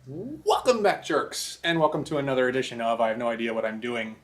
Welcome back, jerks, and welcome to another edition of I Have No Idea What I'm Doing.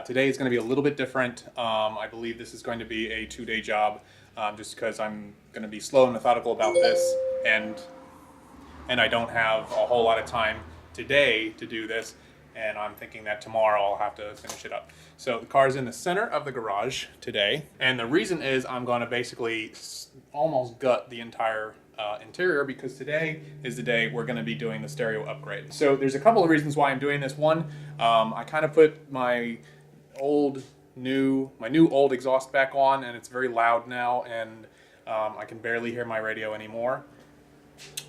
Today is going to be a little bit different. I believe this is going to be a 2-day job, just because I'm going to be slow and methodical about this, and I don't have a whole lot of time today to do this, and I'm thinking that tomorrow I'll have to finish it up. So the car's in the center of the garage today, and the reason is I'm going to basically almost gut the entire interior because today is the day we're going to be doing the stereo upgrade. So there's a couple of reasons why I'm doing this. One, I kind of put my new old exhaust back on, and it's very loud now, and I can barely hear my radio anymore.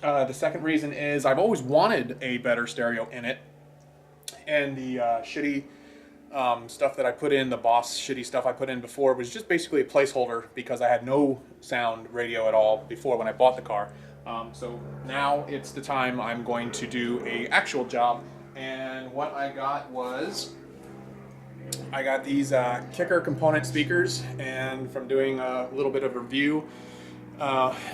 The second reason is I've always wanted a better stereo in it, and the shitty stuff that I put in, the Boss shitty stuff I put in before, was just basically a placeholder because I had no sound radio at all before when I bought the car. So now it's the time I'm going to do a actual job, and what I got was I got these kicker component speakers, and from doing a little bit of review,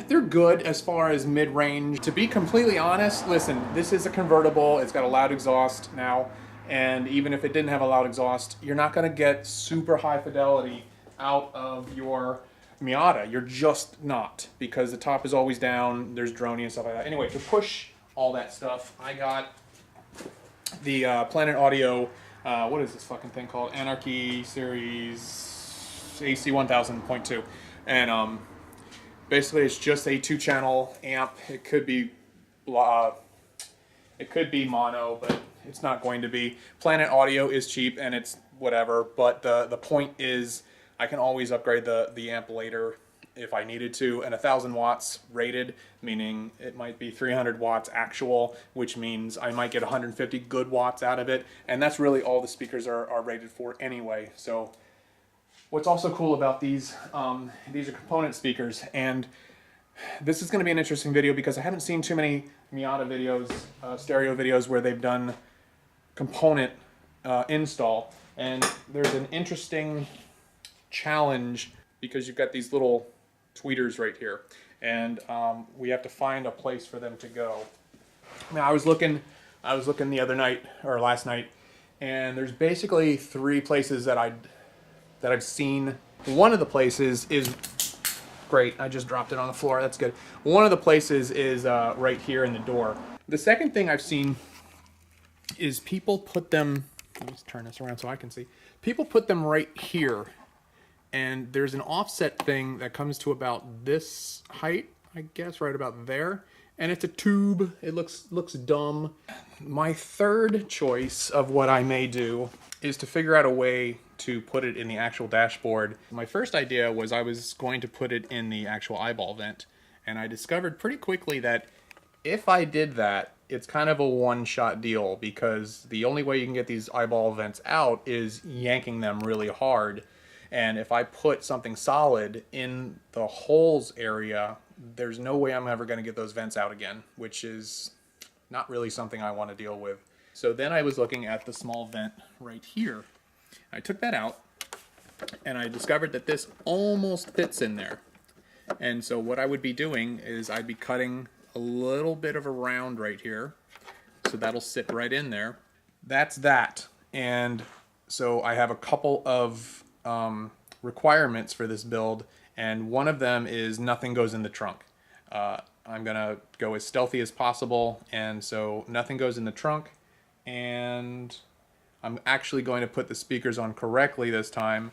they're good as far as mid-range. To be completely honest, listen, this is a convertible. It's got a loud exhaust now, and even if it didn't have a loud exhaust, you're not going to get super high fidelity out of your Miata. You're just not, because the top is always down. There's droning and stuff like that. Anyway, to push all that stuff, I got the Planet Audio, what is this fucking thing called? Anarchy Series AC 1000.2. And basically, it's just a 2-channel amp. It could be mono, but it's not going to be. Planet Audio is cheap and it's whatever. But the point is, I can always upgrade the amp later if I needed to. And 1,000 watts rated, meaning it might be 300 watts actual, which means I might get 150 good watts out of it. And that's really all the speakers are rated for anyway. So what's also cool about these are component speakers, and this is going to be an interesting video because I haven't seen too many Miata videos, stereo videos, where they've done component install, and there's an interesting challenge because you've got these little tweeters right here, and we have to find a place for them to go. Now, I was looking the other night, or last night, and there's basically 3 places that I've seen. One of the places is great. I just dropped it on the floor. That's good. One of the places is right here in the door. The second thing I've seen is people put them. Let's turn this around so I can see. People put them right here, and there's an offset thing that comes to about this height, I guess, right about there. And it's a tube. It looks dumb. My third choice of what I may do is to figure out a way to put it in the actual dashboard. My first idea was I was going to put it in the actual eyeball vent, and I discovered pretty quickly that if I did that, it's kind of a one-shot deal, because the only way you can get these eyeball vents out is yanking them really hard. And if I put something solid in the holes area, there's no way I'm ever going to get those vents out again, which is not really something I want to deal with. So then I was looking at the small vent right here. I took that out, and I discovered that this almost fits in there. And so what I would be doing is I'd be cutting a little bit of a round right here, so that'll sit right in there. That's that. And so I have a couple of requirements for this build, and one of them is nothing goes in the trunk. I'm gonna go as stealthy as possible, and so nothing goes in the trunk, and I'm actually going to put the speakers on correctly this time,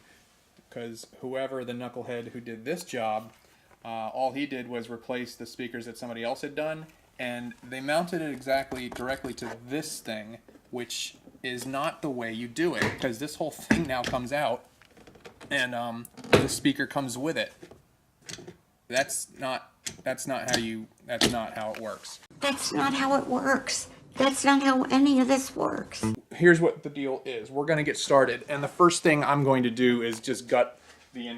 because whoever the knucklehead who did this job, all he did was replace the speakers that somebody else had done, and they mounted it exactly directly to this thing, which is not the way you do it, because this whole thing now comes out, and the speaker comes with it. That's not how it works. That's not how it works. That's not how any of this works. Here's what the deal is. We're going to get started, and the first thing I'm going to do is just gut the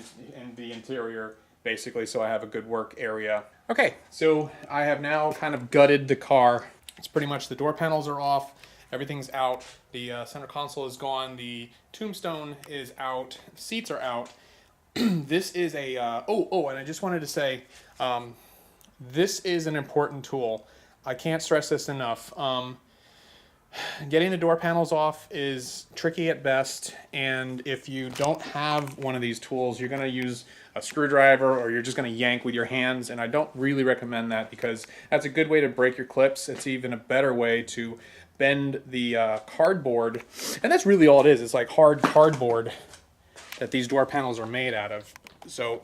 interior, basically, so I have a good work area. Okay, so I have now kind of gutted the car. It's pretty much, the door panels are off, everything's out, the center console is gone, the tombstone is out, the seats are out. This is a, and I just wanted to say, this is an important tool. I can't stress this enough. Getting the door panels off is tricky at best, and if you don't have one of these tools, you're going to use a screwdriver or you're just going to yank with your hands, and I don't really recommend that because that's a good way to break your clips. It's even a better way to bend the cardboard, and that's really all it is. It's like hard cardboard that these door panels are made out of. So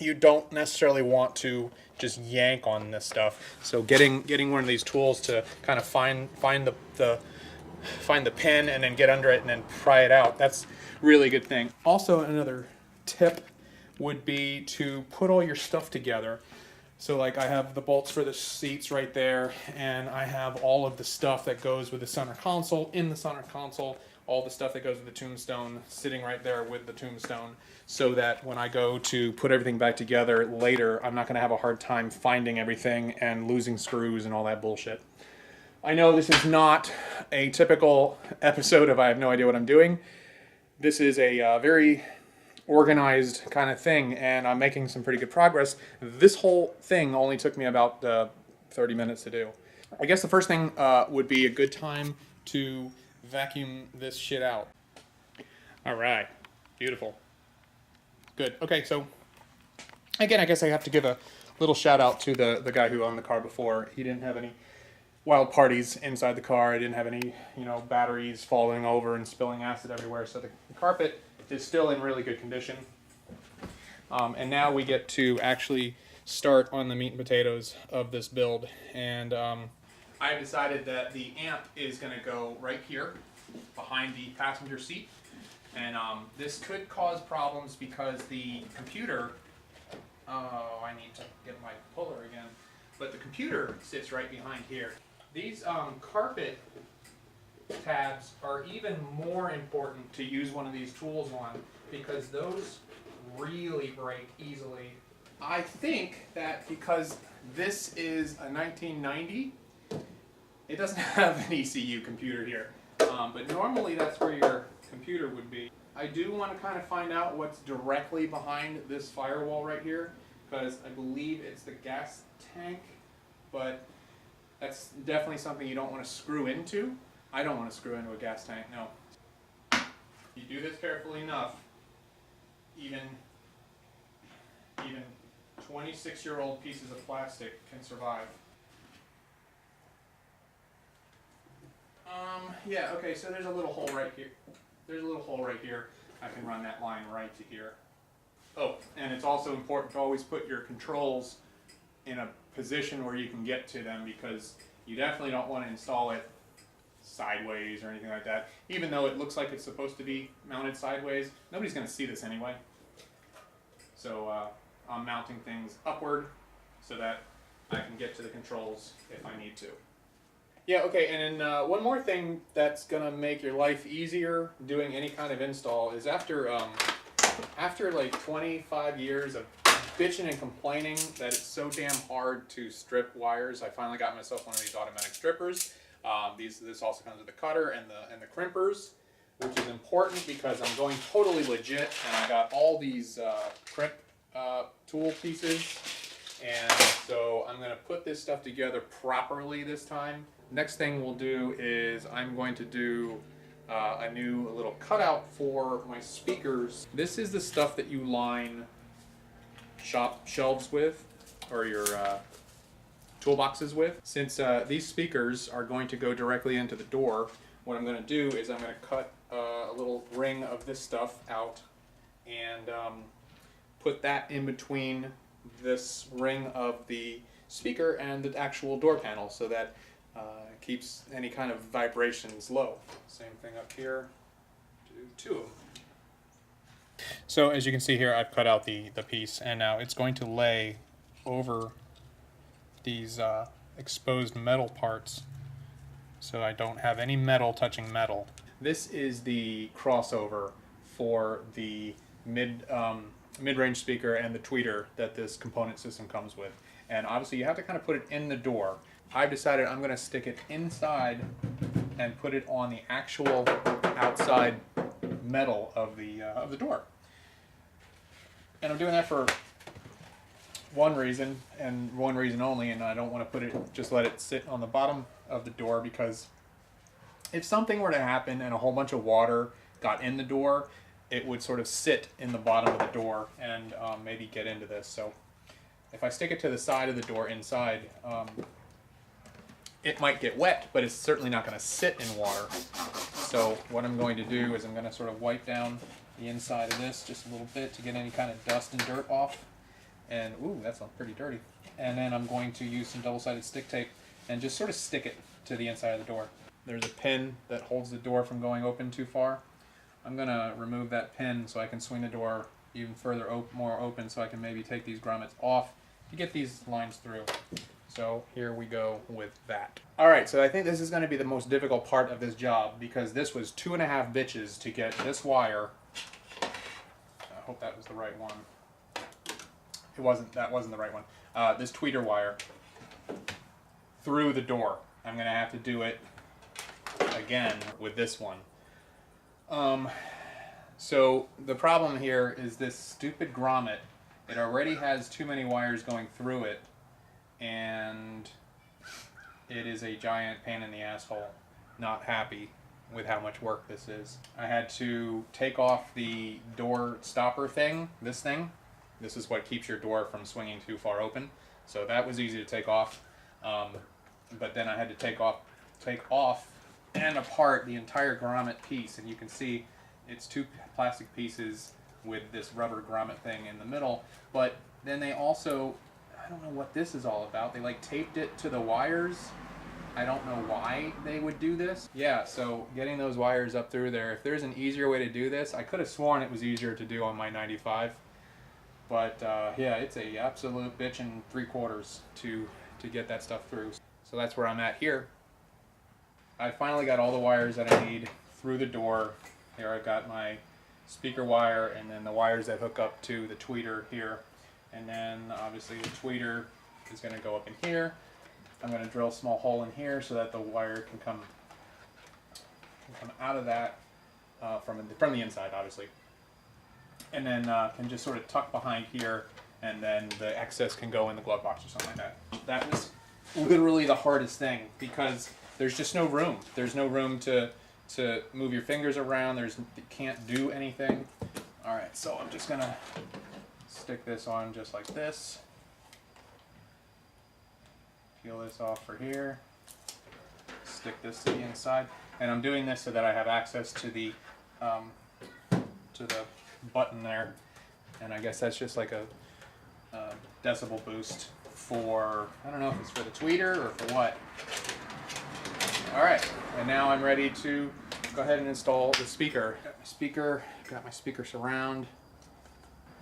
you don't necessarily want to just yank on this stuff. So getting one of these tools to kind of find the pin and then get under it and then pry it out, that's really a good thing. Also, another tip would be to put all your stuff together. So like I have the bolts for the seats right there, and I have all of the stuff that goes with the center console in the center console, all the stuff that goes with the tombstone sitting right there with the tombstone, so that when I go to put everything back together later, I'm not going to have a hard time finding everything and losing screws and all that bullshit. I know this is not a typical episode of I have no idea what I'm doing. This is a very organized kind of thing, and I'm making some pretty good progress. This whole thing only took me about 30 minutes to do. I guess the first thing would be a good time to vacuum this shit out. All right, beautiful. Good. Okay, so again, I guess I have to give a little shout out to the guy who owned the car before. He didn't have any wild parties inside the car. I didn't have any, batteries falling over and spilling acid everywhere. So the carpet is still in really good condition. And now we get to actually start on the meat and potatoes of this build. And I decided that the amp is going to go right here behind the passenger seat. And this could cause problems because the computer, I need to get my puller again, but the computer sits right behind here. These carpet tabs are even more important to use one of these tools on because those really break easily. I think that because this is a 1990, it doesn't have an ECU computer here, but normally that's where your computer would be. I do want to kind of find out what's directly behind this firewall right here, because I believe it's the gas tank, but that's definitely something you don't want to screw into. I don't want to screw into a gas tank, no. If you do this carefully enough, even 26-year-old pieces of plastic can survive. Yeah, okay, so there's a little hole right here. There's a little hole right here. I can run that line right to here. Oh, and it's also important to always put your controls in a position where you can get to them, because you definitely don't want to install it sideways or anything like that. Even though it looks like it's supposed to be mounted sideways, nobody's going to see this anyway. So I'm mounting things upward so that I can get to the controls if I need to. Yeah, okay, and then one more thing that's going to make your life easier doing any kind of install is after like 25 years of bitching and complaining that it's so damn hard to strip wires, I finally got myself one of these automatic strippers. This also comes with the cutter and the crimpers, which is important because I'm going totally legit, and I got all these crimp tool pieces, and so I'm going to put this stuff together properly this time. Next thing we'll do is I'm going to do a new little cutout for my speakers. This is the stuff that you line shop shelves with, or your toolboxes with. Since these speakers are going to go directly into the door, what I'm going to do is I'm going to cut a little ring of this stuff out and put that in between this ring of the speaker and the actual door panel, so that it keeps any kind of vibrations low. Same thing up here. Do two of them. So as you can see here, I've cut out the piece, and now it's going to lay over these exposed metal parts, so I don't have any metal touching metal. This is the crossover for the mid-range speaker and the tweeter that this component system comes with. And obviously you have to kind of put it in the door. I've decided I'm going to stick it inside and put it on the actual outside metal of the door. And I'm doing that for one reason, and one reason only, and I don't want to put it, just let it sit on the bottom of the door, because if something were to happen and a whole bunch of water got in the door, it would sort of sit in the bottom of the door and maybe get into this. So if I stick it to the side of the door inside, it might get wet, but it's certainly not going to sit in water. So what I'm going to do is I'm going to sort of wipe down the inside of this just a little bit to get any kind of dust and dirt off. And ooh, that's pretty dirty. And then I'm going to use some double-sided stick tape and just sort of stick it to the inside of the door. There's a pin that holds the door from going open too far. I'm going to remove that pin so I can swing the door even further more open, so I can maybe take these grommets off to get these lines through. So here we go with that. Alright, so I think this is going to be the most difficult part of this job, because this was 2.5 bitches to get this wire. I hope that was the right one. It wasn't, that wasn't the right one. This tweeter wire through the door. I'm going to have to do it again with this one. So the problem here is this stupid grommet. It already has too many wires going through it, and it is a giant pain in the asshole. Not happy with how much work this is. I had to take off the door stopper thing, this thing. This is what keeps your door from swinging too far open. So that was easy to take off. But then I had to take off and apart the entire grommet piece, and you can see it's two plastic pieces with this rubber grommet thing in the middle. But then they also, I don't know what this is all about. They like taped it to the wires. I don't know why they would do this. Yeah, so getting those wires up through there, if there's an easier way to do this, I could have sworn it was easier to do on my 95. But yeah, it's a absolute bitch and 3/4 to get that stuff through. So that's where I'm at here. I finally got all the wires that I need through the door. Here I've got my speaker wire, and then the wires that hook up to the tweeter here. And then obviously the tweeter is going to go up in here. I'm going to drill a small hole in here so that the wire can come out of that from the inside, obviously. And then can just sort of tuck behind here, and then the excess can go in the glove box or something like that. That was literally the hardest thing, because there's just no room. There's no room to move your fingers around. You can't do anything. All right, so I'm just gonna stick this on just like this. Peel this off for here. Stick this to the inside, and I'm doing this so that I have access to the button there. And I guess that's just like a decibel boost for, I don't know if it's for the tweeter or for what. Alright, and now I'm ready to go ahead and install the speaker. Got my speaker surround,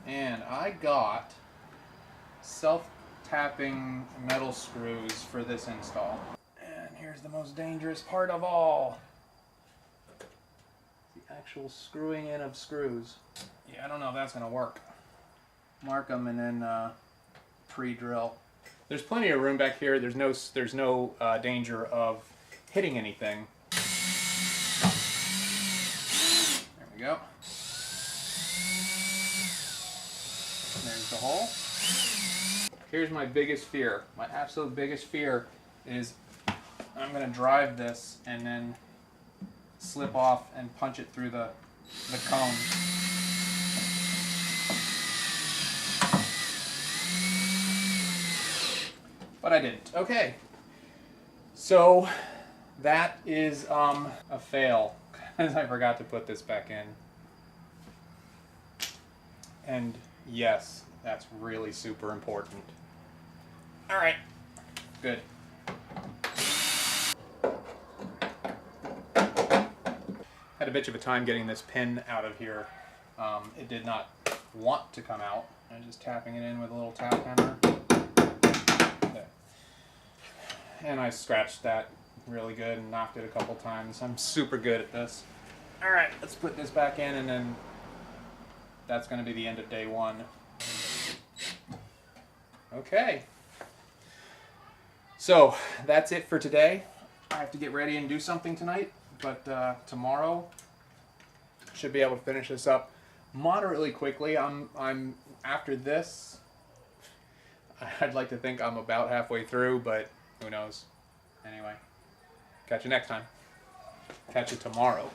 and I got self-tapping metal screws for this install. And here's the most dangerous part of all. The actual screwing in of screws. Yeah, I don't know if that's gonna work. Mark them and then pre-drill. There's plenty of room back here. There's no danger of hitting anything. There we go. There's the hole. Here's my biggest fear. My absolute biggest fear is I'm gonna drive this and then slip off and punch it through the cone. But I didn't. Okay. So that is a fail, because I forgot to put this back in. And yes, that's really super important. All right. Good. Had a bitch of a time getting this pin out of here. It did not want to come out. I'm just tapping it in with a little tap hammer. There. And I scratched that really good and knocked it a couple times. I'm super good at this. Alright, let's put this back in, and then that's going to be the end of day one. Okay. So, that's it for today. I have to get ready and do something tonight, but tomorrow should be able to finish this up moderately quickly. I'm after this, I'd like to think I'm about halfway through, but who knows. Anyway, catch you next time. catch it tomorrow.